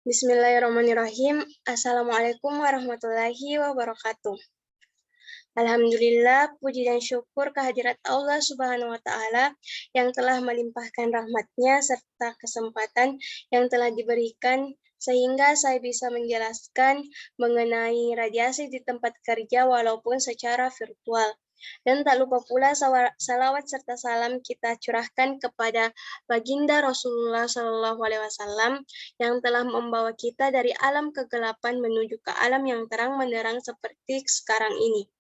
Bismillahirrahmanirrahim. Assalamualaikum warahmatullahi wabarakatuh. Alhamdulillah, puji dan syukur kehadirat Allah Subhanahu wa Ta'ala yang telah melimpahkan rahmat-Nya serta kesempatan yang telah diberikan sehingga saya bisa menjelaskan mengenai radiasi di tempat kerja walaupun secara virtual. Dan tak lupa pula salawat serta salam kita curahkan kepada Baginda Rasulullah SAW yang telah membawa kita dari alam kegelapan menuju ke alam yang terang menderang seperti sekarang ini.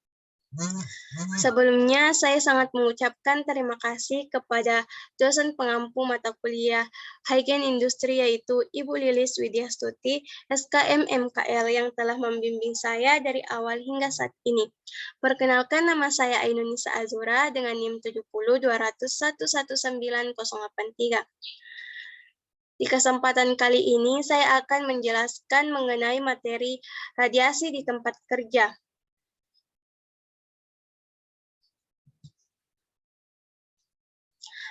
Sebelumnya, saya sangat mengucapkan terima kasih kepada dosen pengampu mata kuliah Hygiene Industri yaitu Ibu Lilis Widyastuti, SKM MKL yang telah membimbing saya dari awal hingga saat ini. Perkenalkan, nama saya Ainunisa Azura dengan NIM 702011190083. Di kesempatan kali ini, saya akan menjelaskan mengenai materi radiasi di tempat kerja.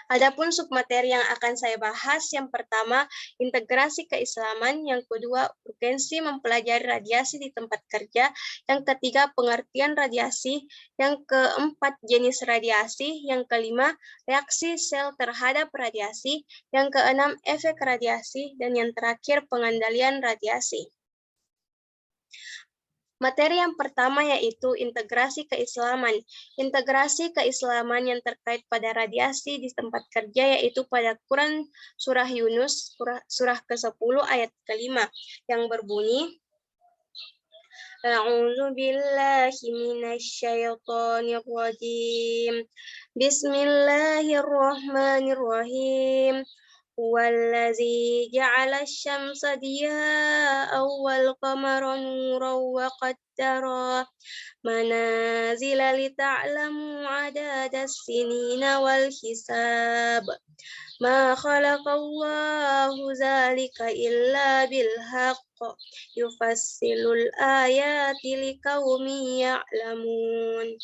Adapun submateri yang akan saya bahas, yang pertama, integrasi keislaman, yang kedua, urgensi mempelajari radiasi di tempat kerja, yang ketiga, pengertian radiasi, yang keempat, jenis radiasi, yang kelima, reaksi sel terhadap radiasi, yang keenam, efek radiasi, dan yang terakhir, pengendalian radiasi. Materi yang pertama yaitu integrasi keislaman. Integrasi keislaman yang terkait pada radiasi di tempat kerja yaitu pada Quran Surah Yunus, surah ke-10 ayat ke-5 yang berbunyi, A'udzu billahi minasyaitonir rajim. Bismillahirrahmanirrahim. Huwallazi ja'ala asy-syamsa diya'an wal qamara nuran wa qaddara manazila lita'lamu 'adada as-sinina wal hisab. Ma khalaqallahu dzalika illa bil haqq yufassilul ayati liqaumin ya'lamun.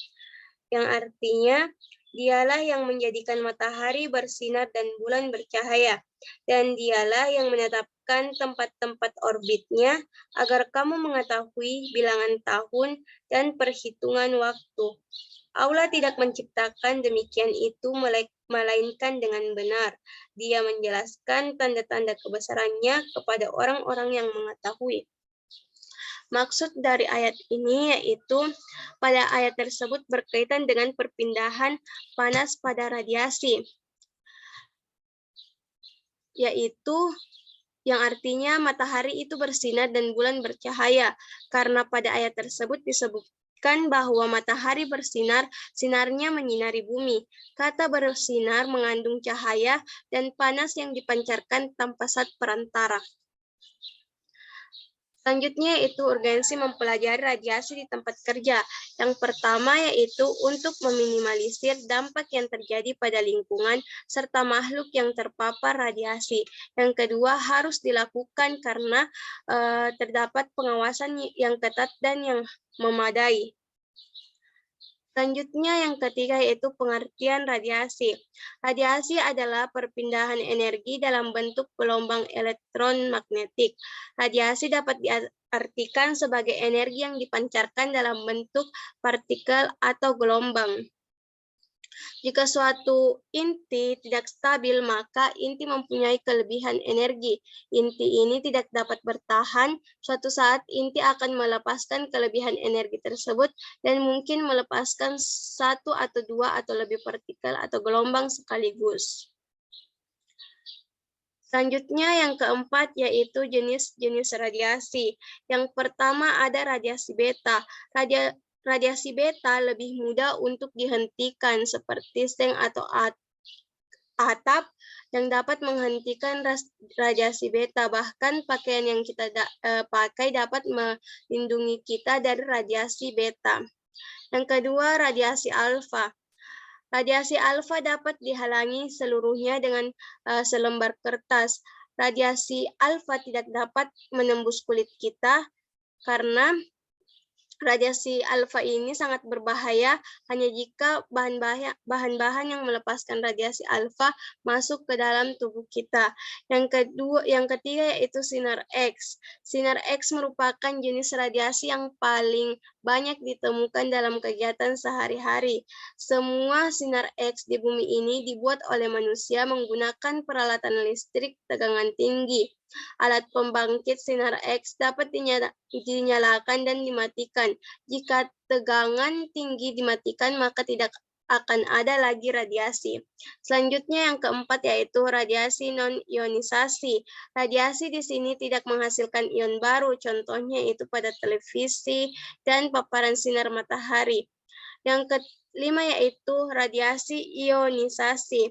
Yang artinya, Dialah yang menjadikan matahari bersinar dan bulan bercahaya, dan Dialah yang menetapkan tempat-tempat orbitnya agar kamu mengetahui bilangan tahun dan perhitungan waktu. Allah tidak menciptakan demikian itu melainkan dengan benar. Dia menjelaskan tanda-tanda kebesarannya kepada orang-orang yang mengetahui. Maksud dari ayat ini yaitu pada ayat tersebut berkaitan dengan perpindahan panas pada radiasi, yaitu yang artinya matahari itu bersinar dan bulan bercahaya, karena pada ayat tersebut disebutkan bahwa matahari bersinar, sinarnya menyinari bumi. Kata bersinar mengandung cahaya dan panas yang dipancarkan tanpa zat perantara. Selanjutnya yaitu urgensi mempelajari radiasi di tempat kerja. Yang pertama yaitu untuk meminimalisir dampak yang terjadi pada lingkungan serta makhluk yang terpapar radiasi. Yang kedua harus dilakukan karena terdapat pengawasan yang ketat dan yang memadai. Selanjutnya yang ketiga yaitu pengertian radiasi. Radiasi adalah perpindahan energi dalam bentuk gelombang elektromagnetik. Radiasi dapat diartikan sebagai energi yang dipancarkan dalam bentuk partikel atau gelombang. Jika suatu inti tidak stabil, maka inti mempunyai kelebihan energi. Inti ini tidak dapat bertahan. Suatu saat inti akan melepaskan kelebihan energi tersebut dan mungkin melepaskan satu atau dua atau lebih partikel atau gelombang sekaligus. Selanjutnya yang keempat yaitu jenis-jenis radiasi. Yang pertama ada radiasi beta. Radiasi beta lebih mudah untuk dihentikan seperti seng atau atap yang dapat menghentikan radiasi beta. Bahkan pakaian yang kita pakai dapat melindungi kita dari radiasi beta. Yang kedua, radiasi alfa. Radiasi alfa dapat dihalangi seluruhnya dengan selembar kertas. Radiasi alfa tidak dapat menembus kulit kita karena Radiasi alfa ini sangat berbahaya hanya jika bahan-bahan yang melepaskan radiasi alfa masuk ke dalam tubuh kita. Yang ketiga yaitu sinar X. Sinar X merupakan jenis radiasi yang paling banyak ditemukan dalam kegiatan sehari-hari. Semua sinar X di bumi ini dibuat oleh manusia menggunakan peralatan listrik tegangan tinggi. Alat pembangkit sinar X dapat dinyalakan dan dimatikan. Jika tegangan tinggi dimatikan, maka tidak akan ada lagi radiasi. Selanjutnya yang keempat yaitu radiasi non-ionisasi. Radiasi di sini tidak menghasilkan ion baru, contohnya itu pada televisi dan paparan sinar matahari. Yang kelima yaitu radiasi ionisasi.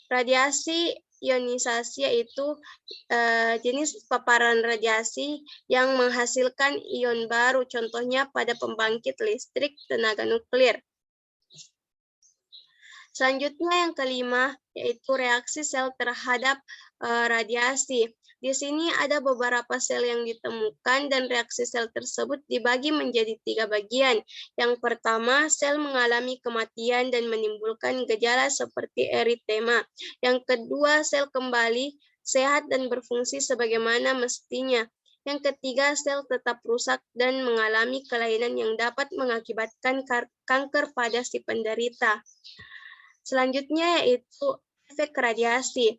Radiasi ionisasi yaitu jenis paparan radiasi yang menghasilkan ion baru, contohnya pada pembangkit listrik tenaga nuklir. Selanjutnya yang kelima yaitu reaksi sel terhadap radiasi. Di sini ada beberapa sel yang ditemukan dan reaksi sel tersebut dibagi menjadi 3 bagian. Yang pertama, sel mengalami kematian dan menimbulkan gejala seperti eritema. Yang kedua, sel kembali sehat dan berfungsi sebagaimana mestinya. Yang ketiga, sel tetap rusak dan mengalami kelainan yang dapat mengakibatkan kanker pada si penderita. Selanjutnya yaitu efek radiasi.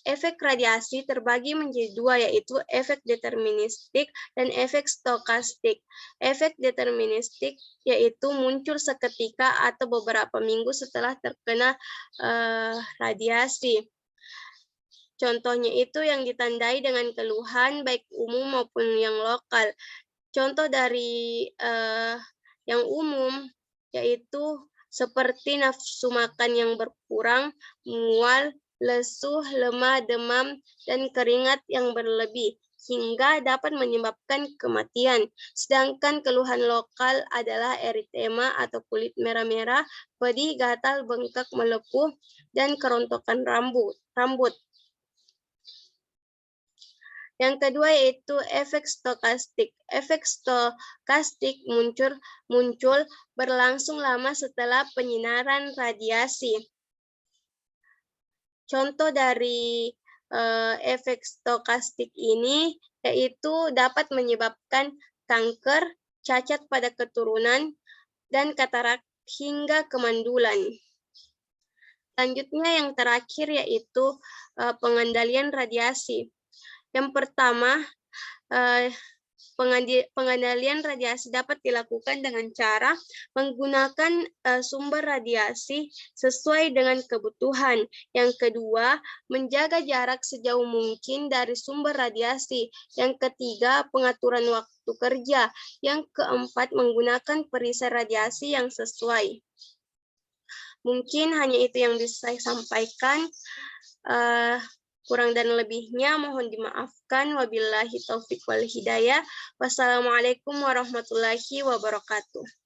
Efek radiasi terbagi menjadi 2, yaitu efek deterministik dan efek stokastik. Efek deterministik yaitu muncul seketika atau beberapa minggu setelah terkena radiasi. Contohnya itu yang ditandai dengan keluhan baik umum maupun yang lokal. Contoh dari yang umum yaitu seperti nafsu makan yang berkurang, mual, lesu, lemah, demam, dan keringat yang berlebih, hingga dapat menyebabkan kematian. Sedangkan keluhan lokal adalah eritema atau kulit merah-merah, pedih, gatal, bengkak, melepuh, dan kerontokan rambut. Yang kedua yaitu efek stokastik. Efek stokastik muncul berlangsung lama setelah penyinaran radiasi. Contoh dari efek stokastik ini yaitu dapat menyebabkan kanker, cacat pada keturunan, dan katarak hingga kemandulan. Selanjutnya yang terakhir yaitu pengendalian radiasi. Yang pertama, pengendalian radiasi dapat dilakukan dengan cara menggunakan sumber radiasi sesuai dengan kebutuhan. Yang kedua, menjaga jarak sejauh mungkin dari sumber radiasi. Yang ketiga, pengaturan waktu kerja. Yang keempat, menggunakan perisai radiasi yang sesuai. Mungkin hanya itu yang bisa saya sampaikan. Kurang dan lebihnya mohon dimaafkan. Wabillahi taufik wal hidayah. Wassalamualaikum warahmatullahi wabarakatuh.